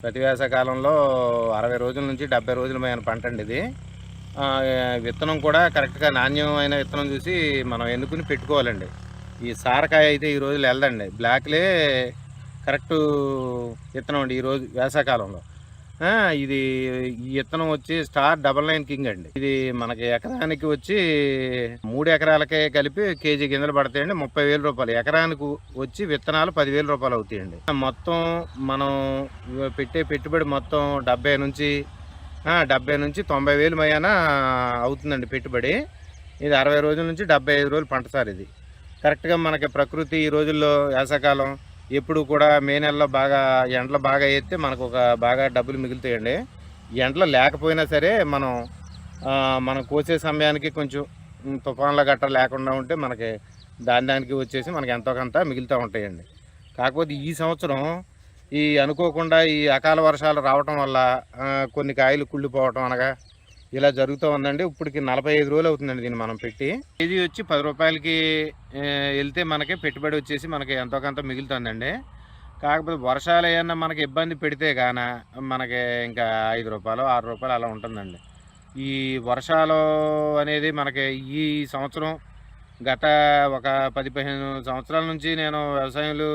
ప్రతి వేసవికాలంలో 60 రోజుల నుంచి 70 రోజుల పైన పంట అండి ఇది. విత్తనం కూడా కరెక్ట్‌గా నాణ్యమైన విత్తనం చూసి మనం ఎన్నుకొని పెట్టుకోవాలండి. ఈ సారకాయ అయితే ఈ రోజుల్లో ఎళ్ళదండి. బ్లాక్‌లే కరెక్టు విత్తనం అండి ఈరోజు వేసవికాలంలో. ఆ! ఇది ఈ విత్తనం వచ్చి స్టార్ 99 కింగ్ అండి. ఇది మనకి ఎకరానికి వచ్చి 3 ఎకరాలకే కలిపి కేజీ గింజలు పడతాయండి. రూ. 30,000. ఎకరానికి వచ్చి విత్తనాలు రూ. 10,000 అవుతాయండి. మొత్తం మనం పెట్టే పెట్టుబడి మొత్తం 70 నుంచి 90,000 మయాన అవుతుందండి పెట్టుబడి. ఇది 60 రోజుల నుంచి 75 రోజులు పంట సార్ ఇది. కరెక్ట్‌గా మనకి ప్రకృతి ఈ రోజుల్లో వేసవికాలం ఎప్పుడు కూడా మే నెలలో బాగా ఎండలు బాగా ఏత్తే మనకు బాగా డబ్బులు మిగులుతాయండి. ఎండలు లేకపోయినా సరే మనం కోసే సమయానికి కొంచెం తుఫాన్ల గట్రా లేకుండా ఉంటే మనకి దానికి వచ్చేసి మనకి ఎంతో కొంత మిగులుతూ ఉంటాయండి. కాకపోతే ఈ సంవత్సరం అనుకోకుండా ఈ అకాల వర్షాలు రావటం వల్ల కొన్ని కాయలు కుళ్ళిపోవటం అనగా ఇలా జరుగుతూ ఉందండి. ఇప్పటికి 45 రోజులు అవుతుందండి దీన్ని మనం పెట్టి. కేజీ వచ్చి రూ. 10కి వెళ్తే మనకి పెట్టుబడి వచ్చేసి మనకి ఎంతో కొంత మిగులుతుందండి. కాకపోతే వర్షాలు ఏమన్నా మనకి ఇబ్బంది పెడితే గాన మనకి ఇంకా రూ. 5, రూ. 6 అలా ఉంటుందండి. ఈ వర్షాలు అనేది మనకి ఈ సంవత్సరం గత ఒక 10, 15 సంవత్సరాల నుంచి నేను వ్యవసాయంలో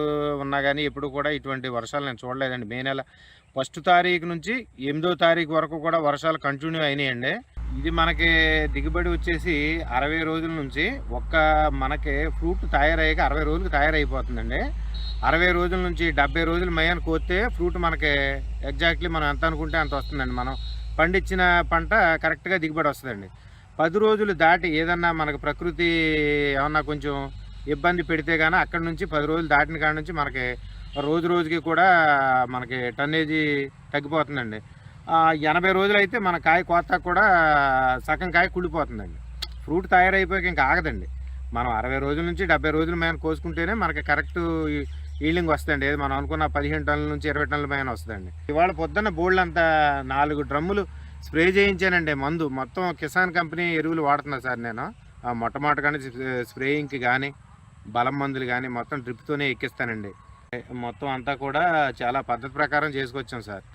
ఉన్నా కానీ ఎప్పుడు కూడా ఇటువంటి వర్షాలు నేను చూడలేదండి. మే నెల 1 తారీఖు నుంచి 8వ తారీఖు వరకు కూడా వర్షాలు కంటిన్యూ అయినాయండి. ఇది మనకి దిగుబడి వచ్చేసి 60 రోజుల నుంచి మనకి ఫ్రూట్ తయారయ్యాక 60 రోజులకు తయారైపోతుందండి. 60 రోజుల నుంచి 70 రోజుల మయాన కోస్తే ఫ్రూట్ మనకి ఎగ్జాక్ట్లీ మనం ఎంత అనుకుంటే అంత వస్తుందండి. మనం పండించిన పంట కరెక్ట్గా దిగుబడి వస్తుందండి. 10 రోజులు దాటి ఏదన్నా మనకు ప్రకృతి ఏమన్నా కొంచెం ఇబ్బంది పెడితే గానీ అక్కడి నుంచి 10 రోజులు దాటిన కాడ నుంచి మనకి రోజుకి కూడా మనకి టన్నేజీ తగ్గిపోతుందండి. 80 రోజులైతే మన కాయ కోత కూడా సగం కాయ కుళ్ళిపోతుందండి. ఫ్రూట్ తయారైపోయాక ఇంకా ఆగదండి. మనం 60 రోజుల నుంచి 70 రోజుల మీద కోసుకుంటేనే మనకి కరెక్టు ఈల్డింగ్ వస్తుందండి. ఏది మనం అనుకున్న 15 టన్నుల నుంచి 20 టన్నుల పైన వస్తుందండి. ఇవాళ పొద్దున్న బోల్డంతా 4 డ్రమ్ములు స్ప్రే చేయించానండి మందు. మొత్తం కిసాన్ కంపెనీ ఎరువులు వాడుతున్నా సార్ నేను. మొట్టమొదటిగానే స్ప్రేయింగ్కి కానీ బలం మందులు కానీ మొత్తం డ్రిప్తోనే ఎక్కిస్తానండి. మొత్తం అంతా కూడా చాలా పద్ధతి ప్రకారం చేసుకొచ్చాం సార్.